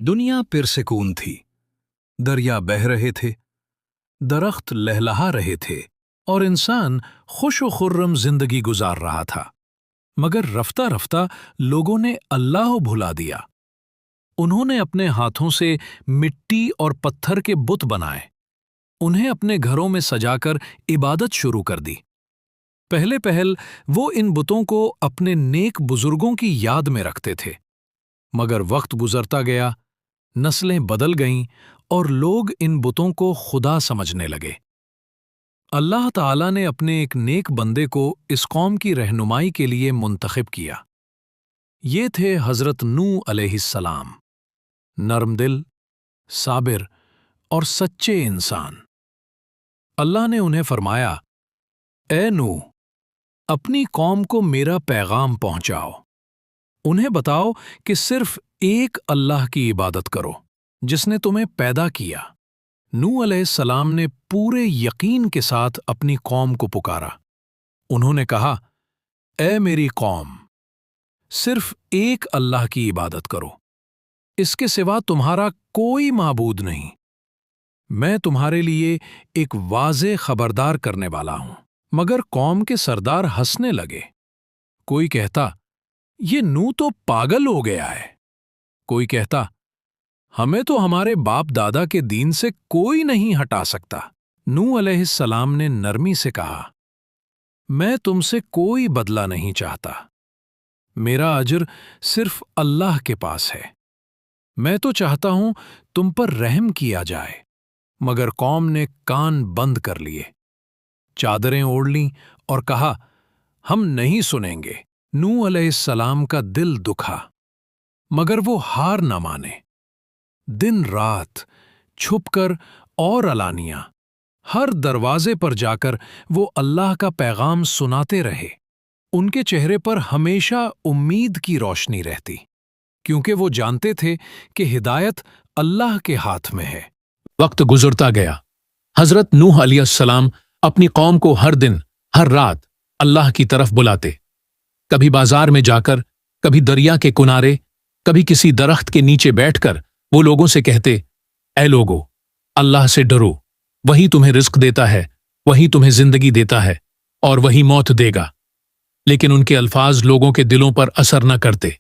दुनिया पुरसकून थी। दरिया बह रहे थे, दरख्त लहलहा रहे थे और इंसान खुश व खुर्रम जिंदगी गुजार रहा था। मगर रफ्ता रफ्ता लोगों ने अल्लाह भुला दिया। उन्होंने अपने हाथों से मिट्टी और पत्थर के बुत बनाए, उन्हें अपने घरों में सजाकर इबादत शुरू कर दी। पहले पहल वो इन बुतों को अपने नेक बुजुर्गों की याद में रखते थे, मगर वक्त गुजरता गया, नस्लें बदल गईं और लोग इन बुतों को खुदा समझने लगे। अल्लाह ताला ने अपने एक नेक बंदे को इस कौम की रहनुमाई के लिए मुंतखब किया। ये थे हजरत नूह अलैहिस्सलाम, नरम दिल, साबिर और सच्चे इंसान। अल्लाह ने उन्हें फरमाया, ए नूह, अपनी कौम को मेरा पैगाम पहुंचाओ। उन्हें बताओ कि सिर्फ एक अल्लाह की इबादत करो जिसने तुम्हें पैदा किया। नूह अलैहिस्सलाम ने पूरे यकीन के साथ अपनी कौम को पुकारा। उन्होंने कहा, ए मेरी कौम, सिर्फ एक अल्लाह की इबादत करो, इसके सिवा तुम्हारा कोई माबूद नहीं। मैं तुम्हारे लिए एक वाज़े खबरदार करने वाला हूं। मगर कौम के सरदार हंसने लगे। कोई कहता, ये नूह तो पागल हो गया है। कोई कहता, हमें तो हमारे बाप दादा के दीन से कोई नहीं हटा सकता। नूह अलैहिस्सलाम ने नरमी से कहा, मैं तुमसे कोई बदला नहीं चाहता। मेरा अजर सिर्फ अल्लाह के पास है। मैं तो चाहता हूं तुम पर रहम किया जाए। मगर कौम ने कान बंद कर लिए, चादरें ओढ़ लीं और कहा, हम नहीं सुनेंगे। नूह अलैहिस्सलाम का दिल दुखा, मगर वो हार न माने। दिन रात छुपकर और अलानिया हर दरवाजे पर जाकर वो अल्लाह का पैगाम सुनाते रहे। उनके चेहरे पर हमेशा उम्मीद की रोशनी रहती, क्योंकि वो जानते थे कि हिदायत अल्लाह के हाथ में है। वक्त गुजरता गया। हजरत नूह अलैहिस्सलाम अपनी कौम को हर दिन हर रात अल्लाह की तरफ बुलाते। कभी बाजार में जाकर, कभी दरिया के किनारे, कभी किसी दरख्त के नीचे बैठकर वो लोगों से कहते, ऐ लोगो, अल्लाह से डरो, वही तुम्हें रिस्क देता है, वही तुम्हें जिंदगी देता है और वही मौत देगा। लेकिन उनके अल्फाज लोगों के दिलों पर असर न करते,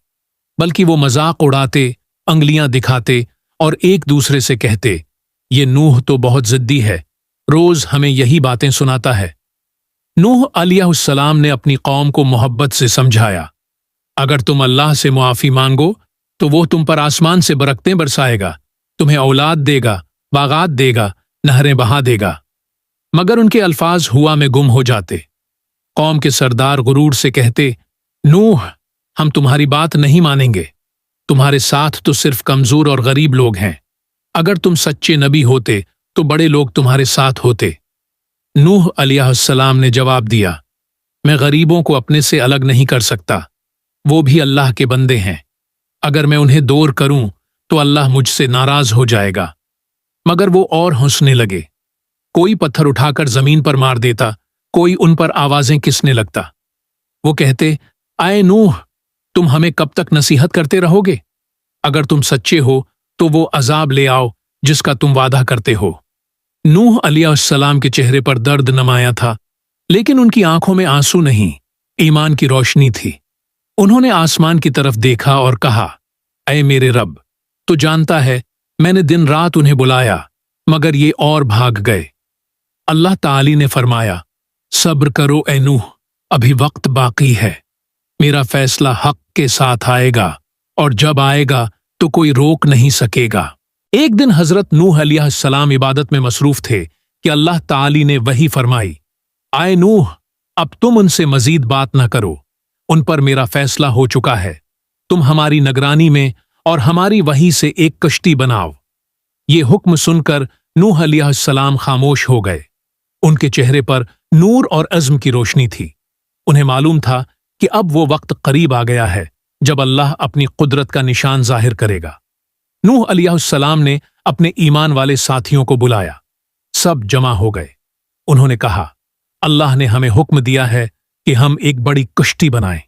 बल्कि वो मजाक उड़ाते, अंगलियां दिखाते और एक दूसरे से कहते, ये नूह तो बहुत जिद्दी है, रोज हमें यही बातें सुनाता है। नूह अलैहिस्सलाम ने अपनी कौम को मोहब्बत से समझाया, अगर तुम अल्लाह से मुआफी मांगो तो वो तुम पर आसमान से बरकतें बरसाएगा, तुम्हें औलाद देगा, बागात देगा, नहरें बहा देगा। मगर उनके अल्फाज हुआ में गुम हो जाते। कौम के सरदार गुरूर से कहते, नूह, हम तुम्हारी बात नहीं मानेंगे, तुम्हारे साथ तो सिर्फ कमजोर और गरीब लोग हैं। अगर तुम सच्चे नबी होते तो बड़े लोग तुम्हारे साथ होते। नूह अलैहिस्सलाम ने जवाब दिया, मैं गरीबों को अपने से अलग नहीं कर सकता, वो भी अल्लाह के बंदे हैं। अगर मैं उन्हें दूर करूं तो अल्लाह मुझसे नाराज हो जाएगा। मगर वो और हंसने लगे। कोई पत्थर उठाकर जमीन पर मार देता, कोई उन पर आवाजें किसने लगता। वो कहते, आए नूह, तुम हमें कब तक नसीहत करते रहोगे? अगर तुम सच्चे हो तो वो अजाब ले आओ जिसका तुम वादा करते हो। नूह अलैहिस्सलाम के चेहरे पर दर्द नमाया था, लेकिन उनकी आंखों में आंसू नहीं, ईमान की रोशनी थी। उन्होंने आसमान की तरफ देखा और कहा, ऐ मेरे रब, तो जानता है मैंने दिन रात उन्हें बुलाया, मगर ये और भाग गए। अल्लाह ताली ने फरमाया, सब्र करो ऐ नूह, अभी वक्त बाकी है। मेरा फैसला हक के साथ आएगा और जब आएगा तो कोई रोक नहीं सकेगा। एक दिन हजरत नूह अलैहिस्सलाम इबादत में मसरूफ थे कि अल्लाह ताली ने वही फरमाई, आए नूह, अब तुम उनसे मजीद बात न करो, उन पर मेरा फैसला हो चुका है। तुम हमारी निगरानी में और हमारी वही से एक कश्ती बनाओ। ये हुक्म सुनकर नूह अलैहिस्सलाम खामोश हो गए। उनके चेहरे पर नूर और अज़्म की रोशनी थी। उन्हें मालूम था कि अब वो वक्त करीब आ गया है जब अल्लाह अपनी कुदरत का निशान जाहिर करेगा। नूह अलैहिस्सलाम ने अपने ईमान वाले साथियों को बुलाया। सब जमा हो गए। उन्होंने कहा, अल्लाह ने हमें हुक्म दिया है कि हम एक बड़ी कश्ती बनाएं।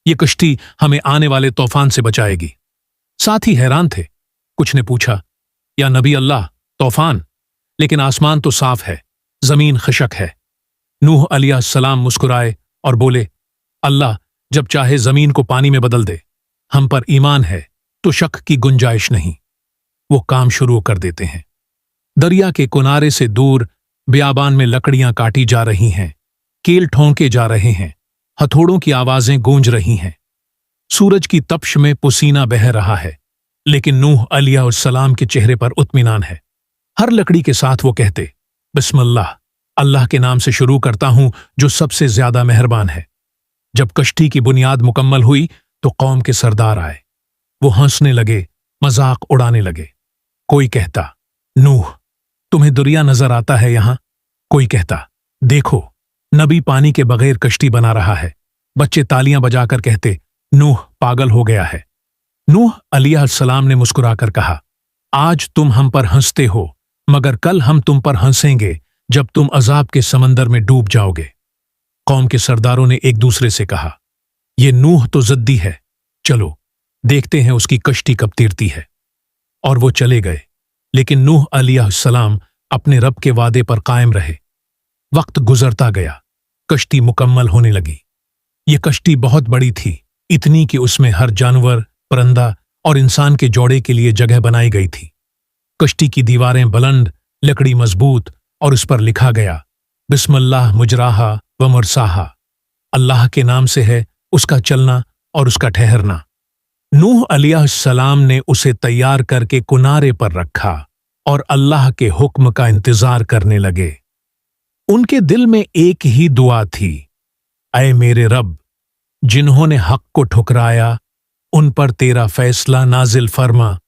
ये कश्ती हमें आने वाले तूफान से बचाएगी। साथी हैरान थे। कुछ ने पूछा, या नबी अल्लाह, तूफान? लेकिन आसमान तो साफ है, जमीन खशक है। नूह अलैहिस्सलाम मुस्कुराए और बोले, अल्लाह जब चाहे जमीन को पानी में बदल दे, हम पर ईमान है तो शक की गुंजाइश नहीं। वो काम शुरू कर देते हैं। दरिया के किनारे से दूर बियाबान में लकड़ियां काटी जा रही हैं, कील ठोंके जा रहे हैं, हथौड़ों की आवाजें गूंज रही हैं। सूरज की तपश में पसीना बह रहा है, लेकिन नूह अलैहिस्सलाम के चेहरे पर इत्मीनान है। हर लकड़ी के साथ वो कहते, बिस्मिल्लाह, अल्लाह के नाम से शुरू करता हूं जो सबसे ज्यादा मेहरबान है। जब कश्ती की बुनियाद मुकम्मल हुई तो कौम के सरदार आए। वो हंसने लगे, मजाक उड़ाने लगे। कोई कहता, नूह, तुम्हें दरिया नजर आता है यहां? कोई कहता, देखो, नबी पानी के बगैर कश्ती बना रहा है। बच्चे तालियां बजाकर कहते, नूह पागल हो गया है। नूह अलैहिस्सलाम ने मुस्कुराकर कहा, आज तुम हम पर हंसते हो, मगर कल हम तुम पर हंसेंगे जब तुम अजाब के समंदर में डूब जाओगे। कौम के सरदारों ने एक दूसरे से कहा, ये नूह तो जद्दी है, चलो देखते हैं उसकी कश्ती कब तीरती है। और वो चले गए, लेकिन नूह अलैहिस्सलाम अपने रब के वादे पर कायम रहे। वक्त गुजरता गया, कश्ती मुकम्मल होने लगी। ये कश्ती बहुत बड़ी थी, इतनी कि उसमें हर जानवर, परिंदा और इंसान के जोड़े के लिए जगह बनाई गई थी। कश्ती की दीवारें बुलंद, लकड़ी मजबूत, और उस पर लिखा गया, बिस्मिल्लाह मुजराहा व मुरसाहा, अल्लाह के नाम से है उसका चलना और उसका ठहरना। नूह अलैहिस्सलाम ने उसे तैयार करके किनारे पर रखा और अल्लाह के हुक्म का इंतजार करने लगे। उनके दिल में एक ही दुआ थी, ऐ मेरे रब, जिन्होंने हक को ठुकराया उन पर तेरा फैसला नाजिल फरमा।